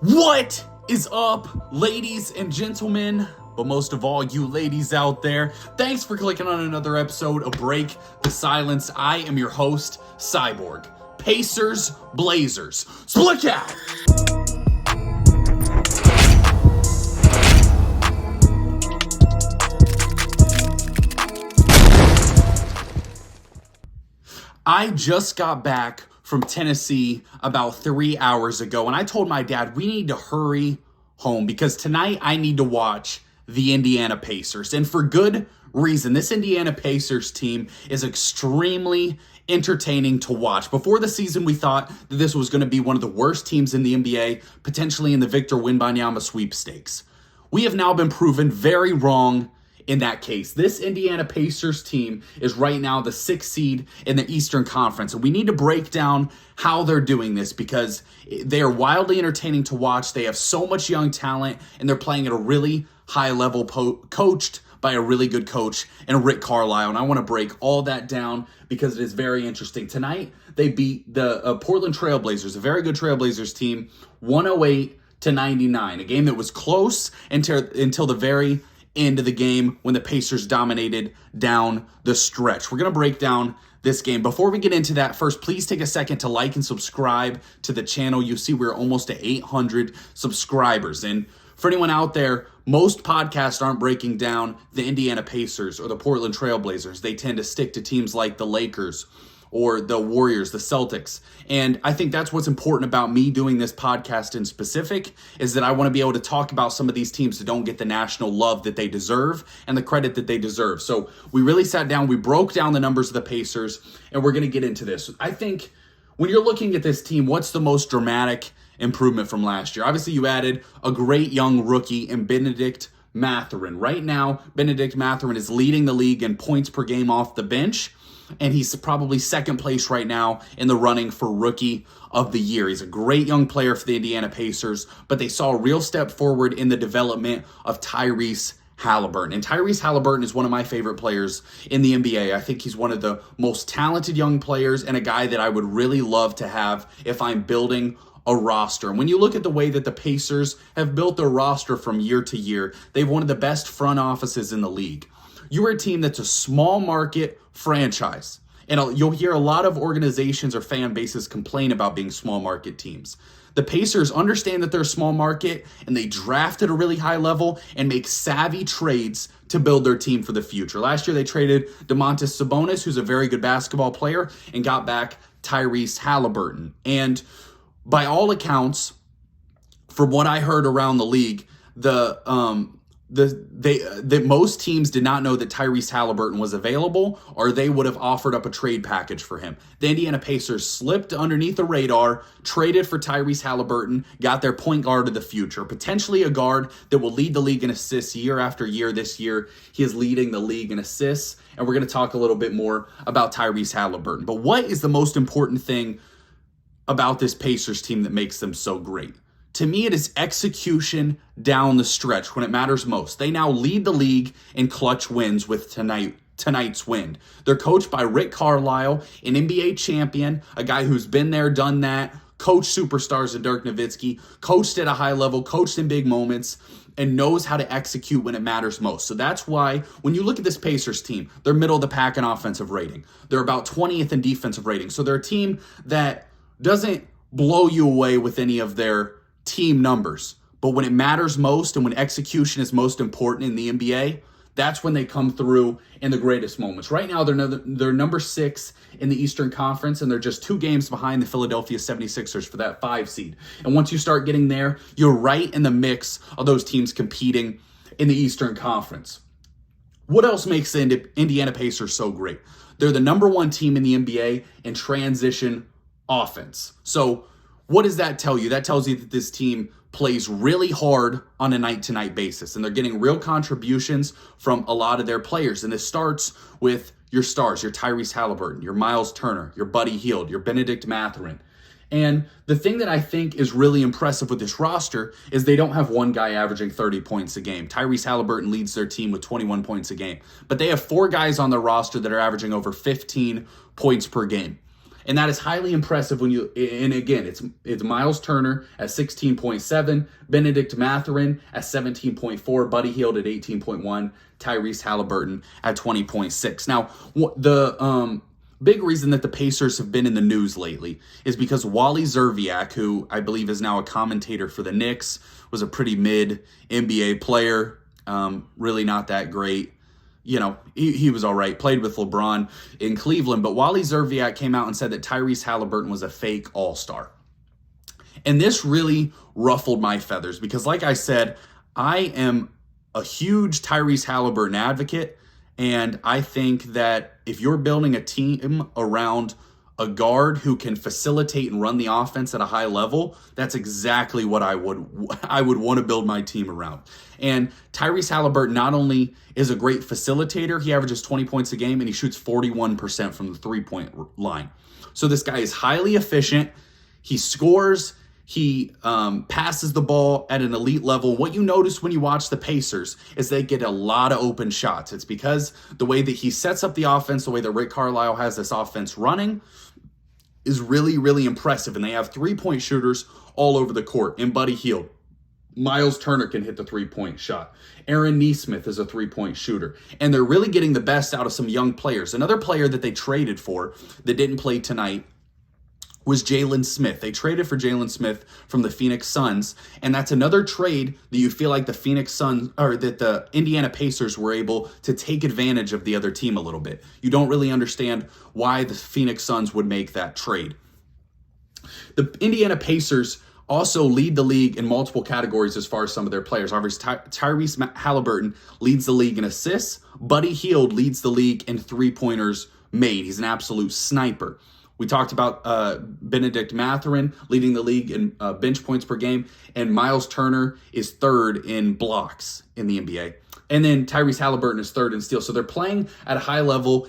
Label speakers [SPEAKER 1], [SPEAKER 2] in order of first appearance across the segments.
[SPEAKER 1] What is up, ladies and gentlemen? But most of all, you ladies out there, thanks for clicking on another episode of Break the Silence. I am your host, Cyborg. Pacers, Blazers. Split out! I just got back from Tennessee about 3 hours ago, and I told my dad we need to hurry home because tonight I need to watch the Indiana Pacers, and for good reason. This Indiana Pacers team is extremely entertaining to watch. Before the season, we thought that this was going to be one of the worst teams in the NBA, potentially in the Victor Wembanyama sweepstakes. We have now been proven very wrong in that case. This Indiana Pacers team is right now the 6th seed in the Eastern Conference, and we need to break down how they're doing this because they are wildly entertaining to watch. They have so much young talent, and they're playing at a really high level, coached by a really good coach and Rick Carlisle, and I want to break all that down because it is very interesting. Tonight, they beat the Portland Trailblazers, a very good Trailblazers team, 108-99, a game that was close until the very end of the game when the Pacers dominated down the stretch. We're going to break down this game. Before we get into that, first, please take a second to like and subscribe to the channel. You see we're almost at 800 subscribers. And for anyone out there, most podcasts aren't breaking down the Indiana Pacers or the Portland Trailblazers. They tend to stick to teams like the Lakers or the Warriors, the Celtics. And I think that's what's important about me doing this podcast in specific, is that I want to be able to talk about some of these teams that don't get the national love that they deserve and the credit that they deserve. So we really sat down, we broke down the numbers of the Pacers, and we're going to get into this. I think when you're looking at this team, what's the most dramatic improvement from last year? Obviously, you added a great young rookie in Benedict Mathurin. Right now, Benedict Mathurin is leading the league in points per game off the bench, and he's probably second place right now in the running for Rookie of the Year. He's a great young player for the Indiana Pacers, but they saw a real step forward in the development of Tyrese Halliburton. And Tyrese Halliburton is one of my favorite players in the NBA. I think he's one of the most talented young players and a guy that I would really love to have if I'm building a roster. And when you look at the way that the Pacers have built their roster from year to year, they've one of the best front offices in the league. You're a team that's a small market franchise. And you'll hear a lot of organizations or fan bases complain about being small market teams. The Pacers understand that they're a small market, and they draft at a really high level and make savvy trades to build their team for the future. Last year, they traded Domantas Sabonis, who's a very good basketball player, and got back Tyrese Halliburton. And by all accounts, from what I heard around the league, most teams did not know that Tyrese Halliburton was available, or they would have offered up a trade package for him. The Indiana Pacers slipped underneath the radar, traded for Tyrese Halliburton, got their point guard of the future, potentially a guard that will lead the league in assists year after year. This year, he is leading the league in assists, and we're going to talk a little bit more about Tyrese Halliburton. But what is the most important thing about this Pacers team that makes them so great? To me, it is execution down the stretch when it matters most. They now lead the league in clutch wins with tonight's win. They're coached by Rick Carlisle, an NBA champion, a guy who's been there, done that, coached superstars in Dirk Nowitzki, coached at a high level, coached in big moments, and knows how to execute when it matters most. So that's why when you look at this Pacers team, they're middle of the pack in offensive rating. They're about 20th in defensive rating. So they're a team that doesn't blow you away with any of their team numbers. But when it matters most and when execution is most important in the NBA, that's when they come through in the greatest moments. Right now, they're number 6 in the Eastern Conference, and they're just 2 games behind the Philadelphia 76ers for that 5 seed. And once you start getting there, you're right in the mix of those teams competing in the Eastern Conference. What else makes the Indiana Pacers so great? They're the number 1 team in the NBA in transition offense. So what does that tell you? That tells you that this team plays really hard on a night-to-night basis, and they're getting real contributions from a lot of their players. And this starts with your stars, your Tyrese Halliburton, your Myles Turner, your Buddy Hield, your Benedict Mathurin. And the thing that I think is really impressive with this roster is they don't have one guy averaging 30 points a game. Tyrese Halliburton leads their team with 21 points a game. But they have 4 guys on their roster that are averaging over 15 points per game. And that is highly impressive when you, and again, it's Myles Turner at 16.7, Benedict Mathurin at 17.4, Buddy Hield at 18.1, Tyrese Halliburton at 20.6. Now, the big reason that the Pacers have been in the news lately is because Wally Zerviak, who I believe is now a commentator for the Knicks, was a pretty mid NBA player, really not that great. You know, he was all right, played with LeBron in Cleveland, but Wally Zerviak came out and said that Tyrese Halliburton was a fake all-star. And this really ruffled my feathers because, like I said, I am a huge Tyrese Halliburton advocate, and I think that if you're building a team around a guard who can facilitate and run the offense at a high level, that's exactly what I would want to build my team around. And Tyrese Halliburton not only is a great facilitator, he averages 20 points a game and he shoots 41% from the three-point line. So this guy is highly efficient. He scores. He passes the ball at an elite level. What you notice when you watch the Pacers is they get a lot of open shots. It's because the way that he sets up the offense, the way that Rick Carlisle has this offense running is really, really impressive. And they have three-point shooters all over the court. And Buddy Hield, Myles Turner can hit the three-point shot. Aaron Nesmith is a three-point shooter. And they're really getting the best out of some young players. Another player that they traded for that didn't play tonight was Jalen Smith. They traded for Jalen Smith from the Phoenix Suns, and that's another trade that you feel like the Phoenix Suns, or that the Indiana Pacers were able to take advantage of the other team a little bit. You don't really understand why the Phoenix Suns would make that trade. The Indiana Pacers also lead the league in multiple categories as far as some of their players. Tyrese Halliburton leads the league in assists. Buddy Hield leads the league in three-pointers made. He's an absolute sniper. We talked about Benedict Mathurin leading the league in bench points per game, and Myles Turner is third in blocks in the NBA. And then Tyrese Halliburton is third in steals. So they're playing at a high level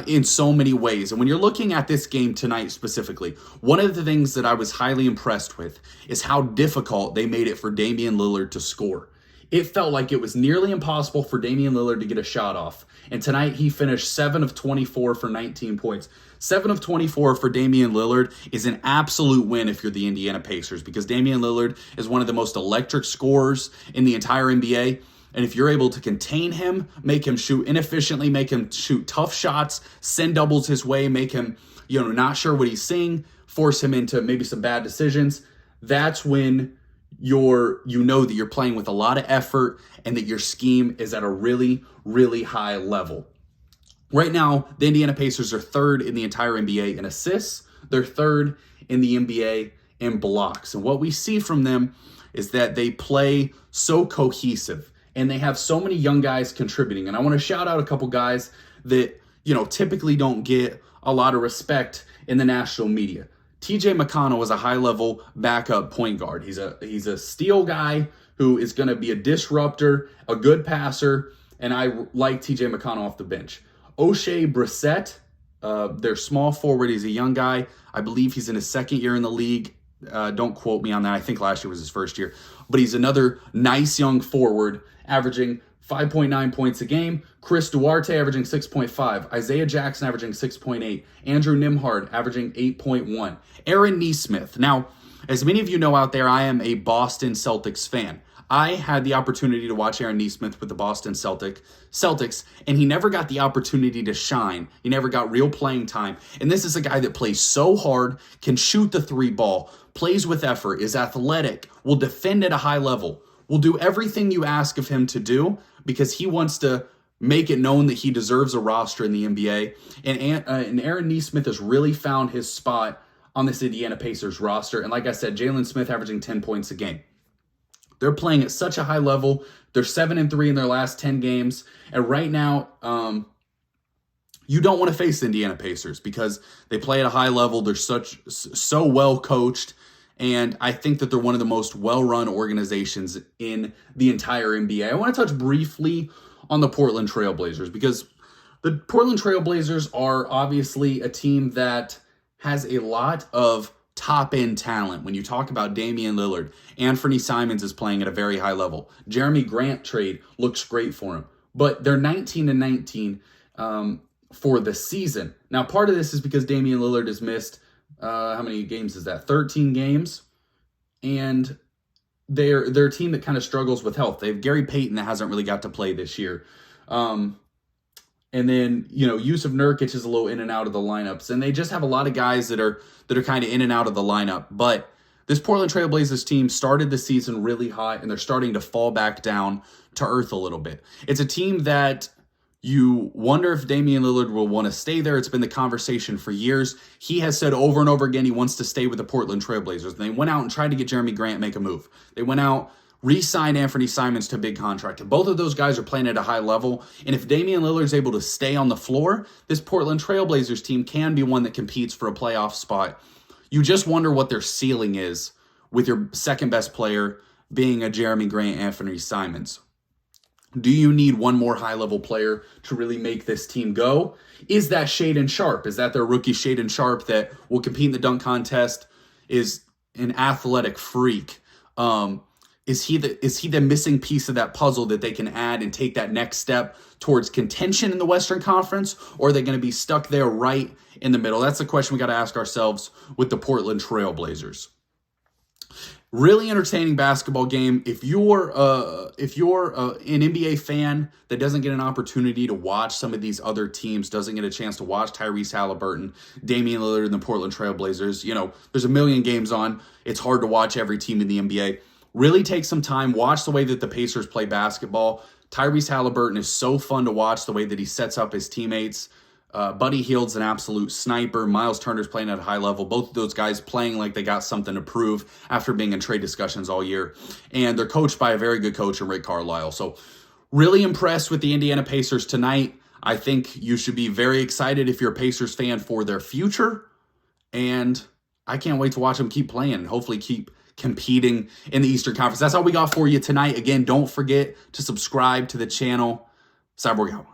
[SPEAKER 1] in so many ways. And when you're looking at this game tonight specifically, one of the things that I was highly impressed with is how difficult they made it for Damian Lillard to score. It felt like it was nearly impossible for Damian Lillard to get a shot off. And tonight he finished 7 of 24 for 19 points. 7 of 24 for Damian Lillard is an absolute win if you're the Indiana Pacers, because Damian Lillard is one of the most electric scorers in the entire NBA. And if you're able to contain him, make him shoot inefficiently, make him shoot tough shots, send doubles his way, make him, not sure what he's seeing, force him into maybe some bad decisions, that's when you know that you're playing with a lot of effort and that your scheme is at a really, really high level. Right now, the Indiana Pacers are third in the entire NBA in assists. They're third in the NBA in blocks. And what we see from them is that they play so cohesive and they have so many young guys contributing. And I want to shout out a couple guys that, typically don't get a lot of respect in the national media. TJ McConnell is a high-level backup point guard. He's a steal guy who is going to be a disruptor, a good passer, and I like TJ McConnell off the bench. O'Shea Brissett, their small forward, he's a young guy. I believe he's in his second year in the league. Don't quote me on that. I think last year was his first year. But he's another nice young forward, averaging 5.9 points a game. Chris Duarte averaging 6.5. Isaiah Jackson averaging 6.8. Andrew Nembhard averaging 8.1. Aaron Nesmith. Now, as many of you know out there, I am a Boston Celtics fan. I had the opportunity to watch Aaron Nesmith with the Boston Celtics, and he never got the opportunity to shine. He never got real playing time. And this is a guy that plays so hard, can shoot the three ball, plays with effort, is athletic, will defend at a high level, will do everything you ask of him to do because he wants to make it known that he deserves a roster in the NBA. And Aaron Nesmith has really found his spot on this Indiana Pacers roster. And like I said, Jalen Smith averaging 10 points a game. They're playing at such a high level. They're 7-3 in their last 10 games. And right now, you don't want to face the Indiana Pacers because they play at a high level. They're so well coached. And I think that they're one of the most well-run organizations in the entire NBA. I want to touch briefly on the Portland Trailblazers because the Portland Trailblazers are obviously a team that has a lot of top-end talent. When you talk about Damian Lillard, Anfernee Simons is playing at a very high level. Jerami Grant trade looks great for him. But they're 19-19 for the season. Now, part of this is because Damian Lillard has missed How many games is that? 13 games. And they're a team that kind of struggles with health. They have Gary Payton that hasn't really got to play this year. And then, Jusuf Nurkic is a little in and out of the lineups. And they just have a lot of guys that are kind of in and out of the lineup. But this Portland Trailblazers team started the season really hot, and they're starting to fall back down to earth a little bit. It's a team that you wonder if Damian Lillard will want to stay there. It's been the conversation for years. He has said over and over again he wants to stay with the Portland Trailblazers. And they went out and tried to get Jerami Grant make a move. They went out, re-signed Anfernee Simons to a big contract. And both of those guys are playing at a high level. And if Damian Lillard's able to stay on the floor, this Portland Trailblazers team can be one that competes for a playoff spot. You just wonder what their ceiling is with your second best player being a Jerami Grant, Anfernee Simons. Do you need one more high-level player to really make this team go? Is that Shaedon Sharpe? Is that their rookie Shaedon Sharpe that will compete in the dunk contest? Is an athletic freak? Is he the missing piece of that puzzle that they can add and take that next step towards contention in the Western Conference? Or are they going to be stuck there right in the middle? That's the question we got to ask ourselves with the Portland Trailblazers. Really entertaining basketball game. If you're an NBA fan that doesn't get an opportunity to watch some of these other teams, doesn't get a chance to watch Tyrese Halliburton, Damian Lillard, and the Portland Trailblazers, there's a million games on. It's hard to watch every team in the NBA. Really take some time. Watch the way that the Pacers play basketball. Tyrese Halliburton is so fun to watch, the way that he sets up his teammates. Buddy Hield's an absolute sniper. Myles Turner's playing at a high level. Both of those guys playing like they got something to prove after being in trade discussions all year. And they're coached by a very good coach in Rick Carlisle. So really impressed with the Indiana Pacers tonight. I think you should be very excited if you're a Pacers fan for their future. And I can't wait to watch them keep playing and hopefully keep competing in the Eastern Conference. That's all we got for you tonight. Again, don't forget to subscribe to the channel. Cyborg out.